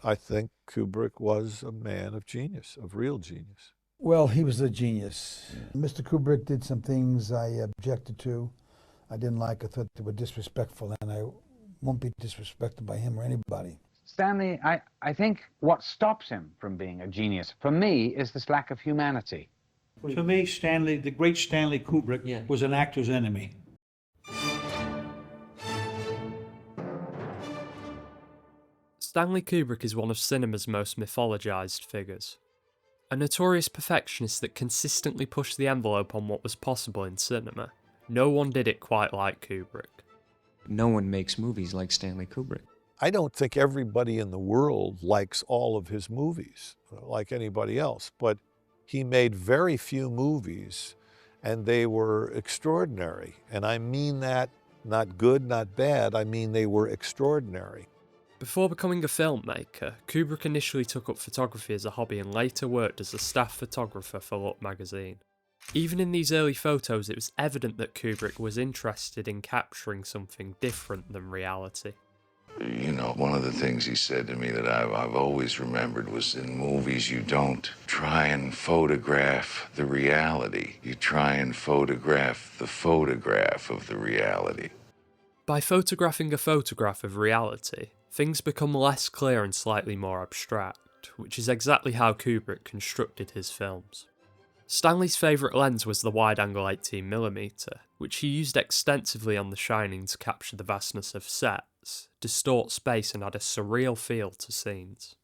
I think Kubrick was a man of genius, of real genius. Well, he was a genius. Mr. Kubrick did some things I objected to. I didn't like. I thought they were disrespectful, and I won't be disrespected by him or anybody. Stanley, I think what stops him from being a genius, for me, is this lack of humanity. To me, Stanley, the great Stanley Kubrick, was an actor's enemy. Stanley Kubrick is one of cinema's most mythologized figures. A notorious perfectionist that consistently pushed the envelope on what was possible in cinema. No one did it quite like Kubrick. No one makes movies like Stanley Kubrick. I don't think everybody in the world likes all of his movies, like anybody else, but he made very few movies, and they were extraordinary. And I mean that not good, not bad, I mean they were extraordinary. Before becoming a filmmaker, Kubrick initially took up photography as a hobby and later worked as a staff photographer for Look magazine. Even in these early photos, it was evident that Kubrick was interested in capturing something different than reality. You know, one of the things he said to me that I've always remembered was, in movies you don't try and photograph the reality. You try and photograph the photograph of the reality. By photographing a photograph of reality, things become less clear and slightly more abstract, which is exactly how Kubrick constructed his films. Stanley's favourite lens was the wide-angle 18mm, which he used extensively on The Shining to capture the vastness of sets, distort space and add a surreal feel to scenes.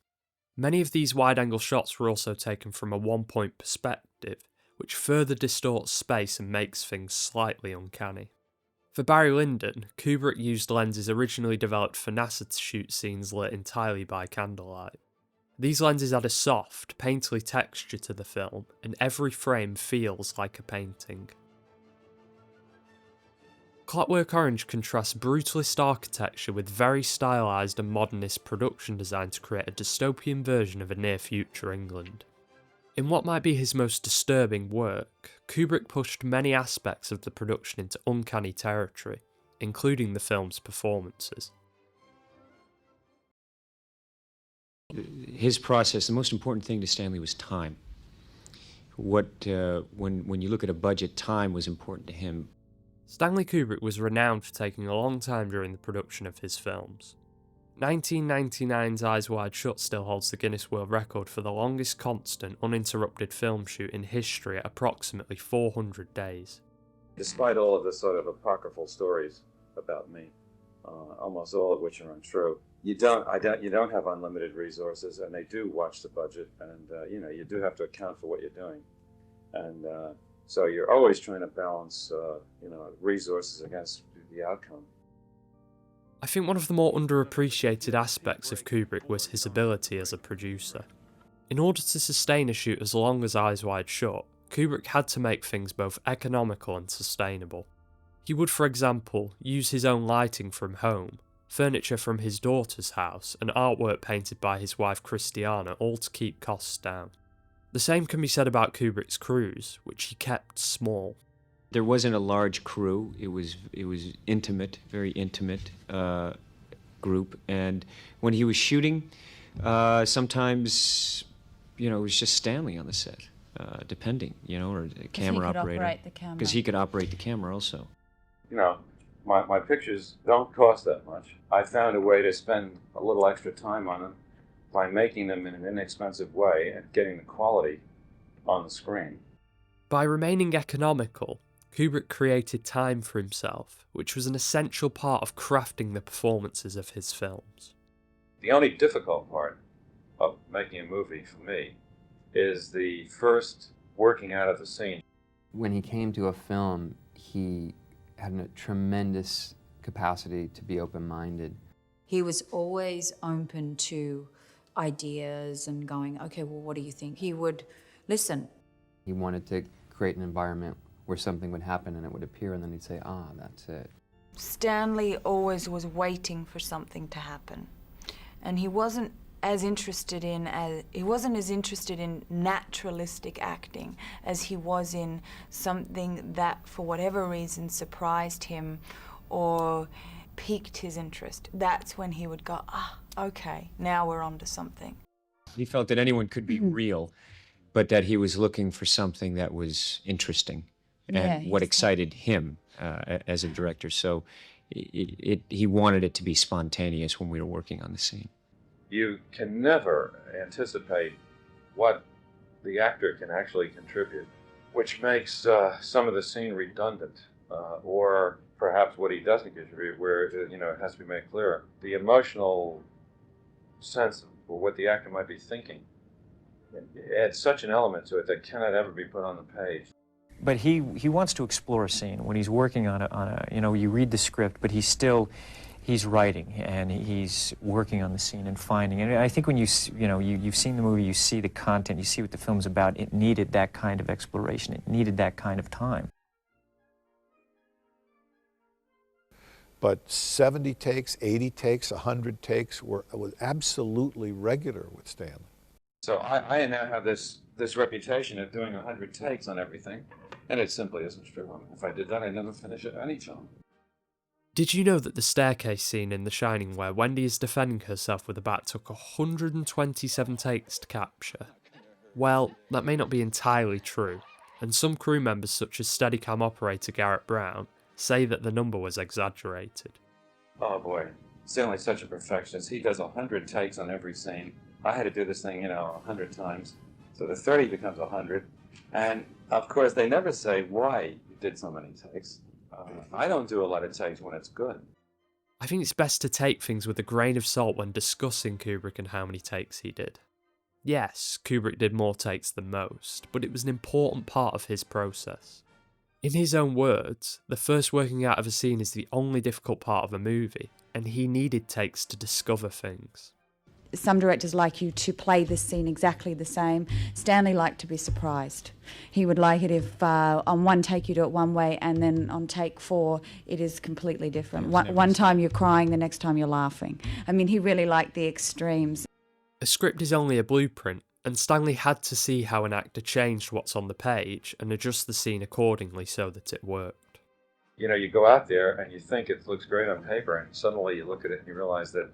Many of these wide-angle shots were also taken from a one-point perspective, which further distorts space and makes things slightly uncanny. For Barry Lyndon, Kubrick used lenses originally developed for NASA to shoot scenes lit entirely by candlelight. These lenses add a soft, painterly texture to the film, and every frame feels like a painting. Clockwork Orange contrasts brutalist architecture with very stylised and modernist production design to create a dystopian version of a near-future England. In what might be his most disturbing work, Kubrick pushed many aspects of the production into uncanny territory, including the film's performances. His process, the most important thing to Stanley was time. When you look at a budget, time was important to him. Stanley Kubrick was renowned for taking a long time during the production of his films. 1999's Eyes Wide Shut still holds the Guinness World Record for the longest constant, uninterrupted film shoot in history at approximately 400 days. Despite all of the sort of apocryphal stories about me, almost all of which are untrue, you don't have unlimited resources, and they do watch the budget, and you do have to account for what you're doing, and so you're always trying to balance resources against the outcome. I think one of the more underappreciated aspects of Kubrick was his ability as a producer. In order to sustain a shoot as long as Eyes Wide Shut, Kubrick had to make things both economical and sustainable. He would, for example, use his own lighting from home, furniture from his daughter's house, and artwork painted by his wife Christiana, all to keep costs down. The same can be said about Kubrick's crews, which he kept small. There wasn't a large crew. It was intimate, very intimate group. And when he was shooting, sometimes, it was just Stanley on the set, depending, or a camera operator. Because he could operate the camera also. My pictures don't cost that much. I found a way to spend a little extra time on them by making them in an inexpensive way and getting the quality on the screen. By remaining economical, Kubrick created time for himself, which was an essential part of crafting the performances of his films. The only difficult part of making a movie for me is the first working out of the scene. When he came to a film, he had a tremendous capacity to be open-minded. He was always open to ideas and going, okay, well, what do you think? He would listen. He wanted to create an environment where something would happen and it would appear, and then he'd say, that's it. Stanley always was waiting for something to happen. And he wasn't as interested in naturalistic acting as he was in something that, for whatever reason, surprised him or piqued his interest. That's when he would go, ah, okay, now we're onto something. He felt that anyone could be real, but that he was looking for something that was interesting and what excited him as a director. So he wanted it to be spontaneous when we were working on the scene. You can never anticipate what the actor can actually contribute, which makes some of the scene redundant, or perhaps what he doesn't contribute, where it has to be made clearer. The emotional sense of what the actor might be thinking adds such an element to it that cannot ever be put on the page. But he wants to explore a scene when he's working on a you read the script, but he's writing and he's working on the scene and finding. And I think when you've seen the movie, you see the content, you see what the film's about. It needed that kind of exploration. It needed that kind of time. But 70 takes, 80 takes, 100 takes was absolutely regular with Stanley. So I now have this reputation of doing 100 takes on everything, and it simply isn't true. I mean, if I did that, I'd never finish any film. Did you know that the staircase scene in The Shining, where Wendy is defending herself with a bat, took 127 takes to capture? Well, that may not be entirely true, and some crew members such as Steadicam operator Garrett Brown say that the number was exaggerated. Oh boy, Stanley's such a perfectionist. He does 100 takes on every scene. I had to do this thing, 100 times. So the 30 becomes 100. And of course, they never say why you did so many takes. I don't do a lot of takes when it's good. I think it's best to take things with a grain of salt when discussing Kubrick and how many takes he did. Yes, Kubrick did more takes than most, but it was an important part of his process. In his own words, the first working out of a scene is the only difficult part of a movie, and he needed takes to discover things. Some directors like you to play this scene exactly the same. Stanley liked to be surprised. He would like it if on one take you do it one way and then on take 4 it is completely different. One time you're crying, the next time you're laughing. I mean, he really liked the extremes. A script is only a blueprint, and Stanley had to see how an actor changed what's on the page and adjust the scene accordingly so that it worked. You go out there and you think it looks great on paper, and suddenly you look at it and you realize that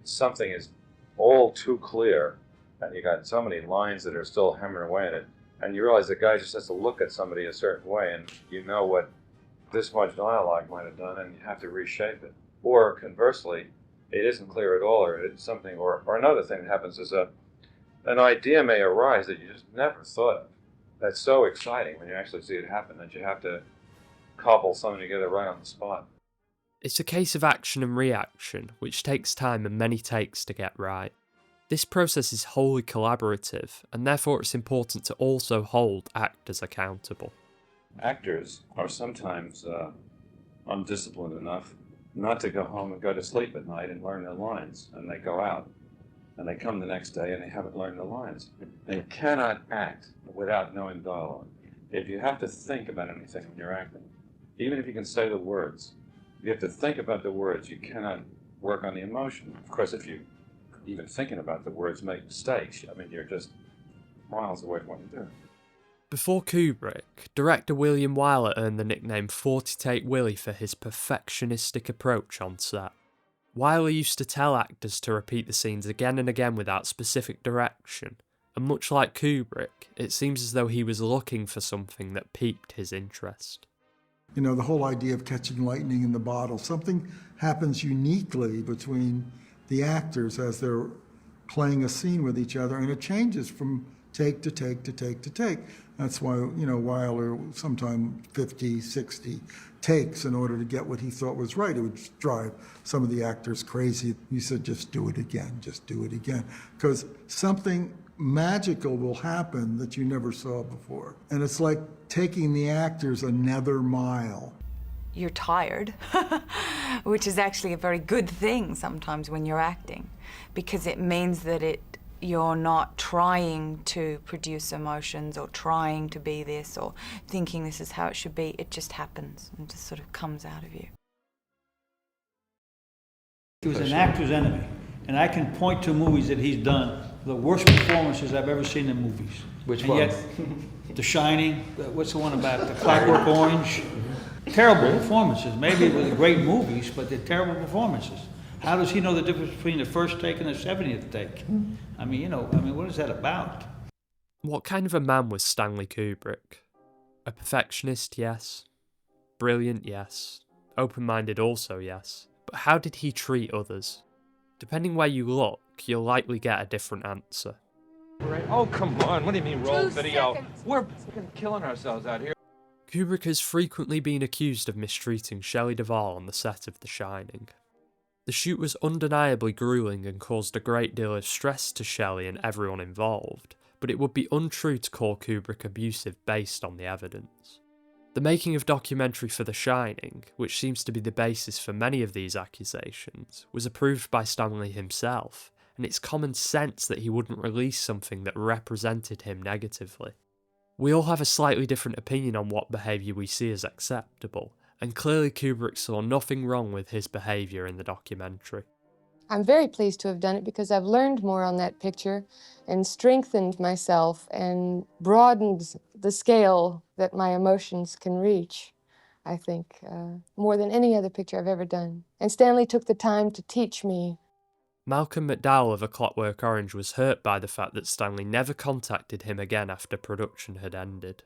something is all too clear, and you got so many lines that are still hammering away at it, and you realize the guy just has to look at somebody a certain way, and you know what this much dialogue might have done, and you have to reshape it. Or conversely, it isn't clear at all, or it's something, or another thing that happens is an idea may arise that you just never thought of. That's so exciting when you actually see it happen that you have to cobble something together right on the spot. It's a case of action and reaction, which takes time and many takes to get right. This process is wholly collaborative, and therefore it's important to also hold actors accountable. Actors are sometimes undisciplined enough not to go home and go to sleep at night and learn their lines, and they go out, and they come the next day and they haven't learned the lines. They cannot act without knowing dialogue. If you have to think about anything when you're acting, even if you can say the words, you have to think about the words. You cannot work on the emotion. Of course, if you even thinking about the words make mistakes, I mean, you're just miles away from what you're doing. Before Kubrick, director William Wyler earned the nickname 40-Take Willie for his perfectionistic approach on set. Wyler used to tell actors to repeat the scenes again and again without specific direction, and much like Kubrick, it seems as though he was looking for something that piqued his interest. The whole idea of catching lightning in the bottle, something happens uniquely between the actors as they're playing a scene with each other, and it changes from take to take to take to take. That's why, Wyler sometimes 50, 60 takes in order to get what he thought was right. It would drive some of the actors crazy. He said, just do it again, just do it again. Because something magical will happen that you never saw before. And it's like taking the actors another mile. You're tired, which is actually a very good thing sometimes when you're acting, because it means that you're not trying to produce emotions or trying to be this or thinking this is how it should be. It just happens and just sort of comes out of you. He was an actor's enemy, and I can point to movies that he's done the worst performances I've ever seen in movies. Which and one? Yet, The Shining, what's the one about the Clockwork Orange? Terrible performances. Maybe it was great movies, but they're terrible performances. How does he know the difference between the first take and the 70th take? I mean, what is that about? What kind of a man was Stanley Kubrick? A perfectionist, yes. Brilliant, yes. Open-minded also, yes. But how did he treat others? Depending where you look, you'll likely get a different answer. Right. Oh, come on. What do you mean roll 2 video? seconds. We're killing ourselves out here. Kubrick has frequently been accused of mistreating Shelley Duvall on the set of The Shining. The shoot was undeniably grueling and caused a great deal of stress to Shelley and everyone involved, but it would be untrue to call Kubrick abusive based on the evidence. The making of documentary for The Shining, which seems to be the basis for many of these accusations, was approved by Stanley himself, and it's common sense that he wouldn't release something that represented him negatively. We all have a slightly different opinion on what behaviour we see as acceptable, and clearly Kubrick saw nothing wrong with his behaviour in the documentary. I'm very pleased to have done it because I've learned more on that picture and strengthened myself and broadened the scale that my emotions can reach, I think, more than any other picture I've ever done. And Stanley took the time to teach me. Malcolm McDowell of A Clockwork Orange was hurt by the fact that Stanley never contacted him again after production had ended.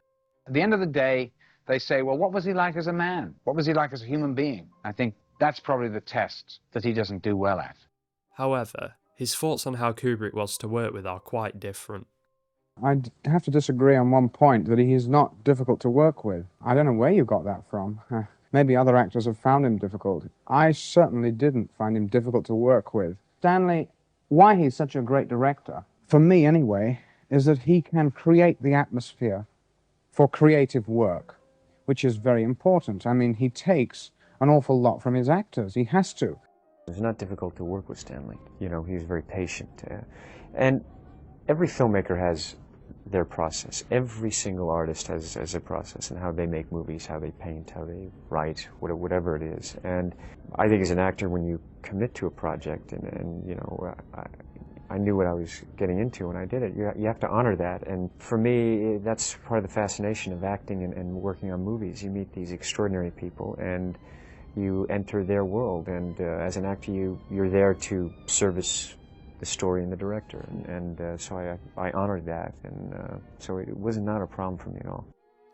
At the end of the day, they say, well, what was he like as a man? What was he like as a human being? I think that's probably the test that he doesn't do well at. However, his thoughts on how Kubrick was to work with are quite different. I'd have to disagree on one point, that he is not difficult to work with. I don't know where you got that from. Maybe other actors have found him difficult. I certainly didn't find him difficult to work with. Stanley, why he's such a great director, for me anyway, is that he can create the atmosphere for creative work, which is very important. I mean, he takes an awful lot from his actors. He has to. It's not difficult to work with Stanley. You know, he was very patient. And every filmmaker has their process. Every single artist has a process in how they make movies, how they paint, how they write, whatever it is. And I think as an actor, when you commit to a project and you know, I knew what I was getting into when I did it. You have to honor that. And for me, that's part of the fascination of acting and working on movies. You meet these extraordinary people and you enter their world. And as an actor, you're there to service the story and the director. And so I honored that. And so it was not a problem for me at all.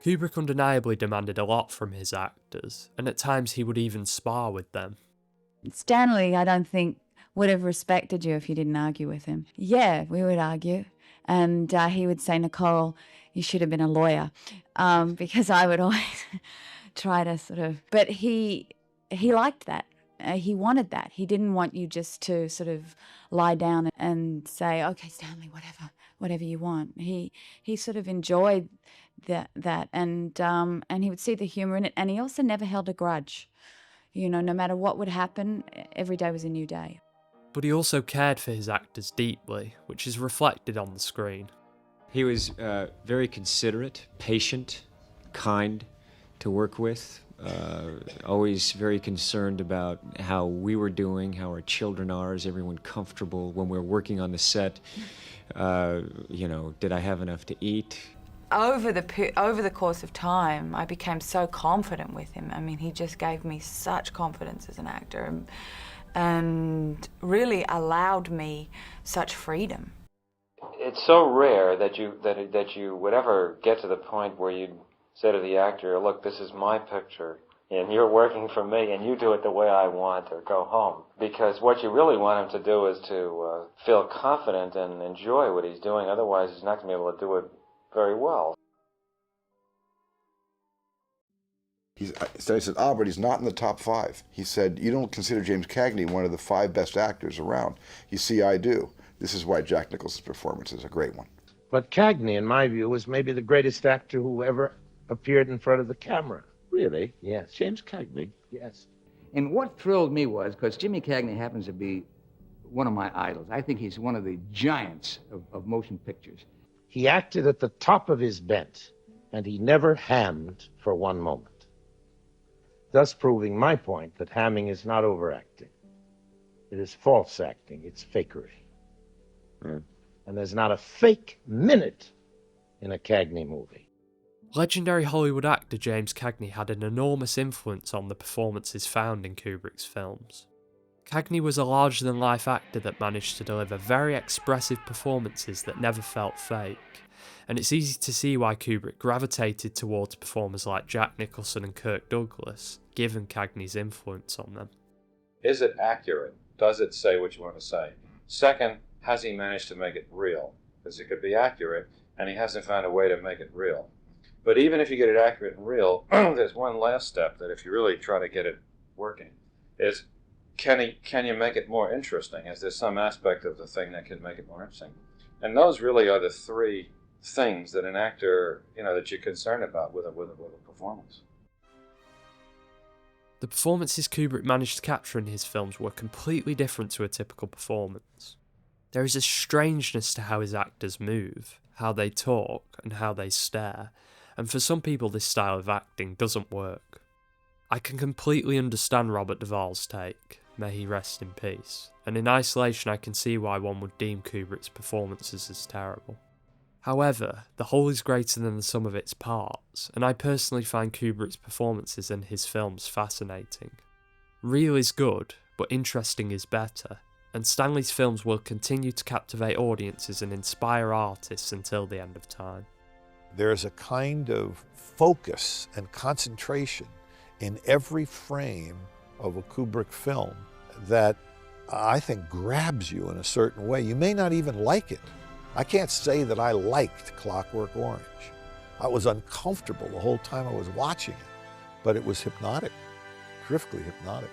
Kubrick undeniably demanded a lot from his actors, and at times he would even spar with them. Stanley, I don't think, would have respected you if you didn't argue with him. Yeah, we would argue. And he would say, Nicole, you should have been a lawyer. Because I would always try to sort of... But he liked that. He wanted that. He didn't want you just to sort of lie down and say, okay, Stanley, whatever you want. He sort of enjoyed that and he would see the humour in it. And he also never held a grudge. You know, no matter what would happen, every day was a new day. But he also cared for his actors deeply, which is reflected on the screen. He was very considerate, patient, kind to work with, always very concerned about how we were doing, how our children are, is everyone comfortable when we're working on the set, you know, did I have enough to eat? Over the course of time, I became so confident with him. I mean, he just gave me such confidence as an actor and really allowed me such freedom. It's so rare that you would ever get to the point where you'd say to the actor, look, this is my picture, and you're working for me, and you do it the way I want, or go home. Because what you really want him to do is to feel confident and enjoy what he's doing. Otherwise, he's not going to be able to do it very well. Stanley said, Albert, he's not in the top 5. He said, you don't consider James Cagney one of the 5 best actors around. You see, I do. This is why Jack Nicholson's performance is a great one. But Cagney, in my view, was maybe the greatest actor who ever appeared in front of the camera. Really? Yes. James Cagney? Yes. And what thrilled me was, because Jimmy Cagney happens to be one of my idols. I think he's one of the giants of motion pictures. He acted at the top of his bent, and he never hammed for one moment. Thus proving my point that hamming is not overacting. It is false acting. It's fakery. And there's not a fake minute in a Cagney movie. Legendary Hollywood actor James Cagney had an enormous influence on the performances found in Kubrick's films. Cagney was a larger-than-life actor that managed to deliver very expressive performances that never felt fake, and it's easy to see why Kubrick gravitated towards performers like Jack Nicholson and Kirk Douglas, given Cagney's influence on them. Is it accurate? Does it say what you want to say? Second, has he managed to make it real? Because it could be accurate, and he hasn't found a way to make it real. But even if you get it accurate and real, there's one last step that if you really try to get it working, is can you make it more interesting? Is there some aspect of the thing that can make it more interesting? And those really are the three things that an actor, that you're concerned about with a performance. The performances Kubrick managed to capture in his films were completely different to a typical performance. There is a strangeness to how his actors move, how they talk, and how they stare, and for some people this style of acting doesn't work. I can completely understand Robert Duvall's take, may he rest in peace, and in isolation I can see why one would deem Kubrick's performances as terrible. However, the whole is greater than the sum of its parts, and I personally find Kubrick's performances in his films fascinating. Real is good, but interesting is better, and Stanley's films will continue to captivate audiences and inspire artists until the end of time. There's a kind of focus and concentration in every frame of a Kubrick film that I think grabs you in a certain way. You may not even like it. I can't say that I liked Clockwork Orange. I was uncomfortable the whole time I was watching it, but it was hypnotic, terrifically hypnotic.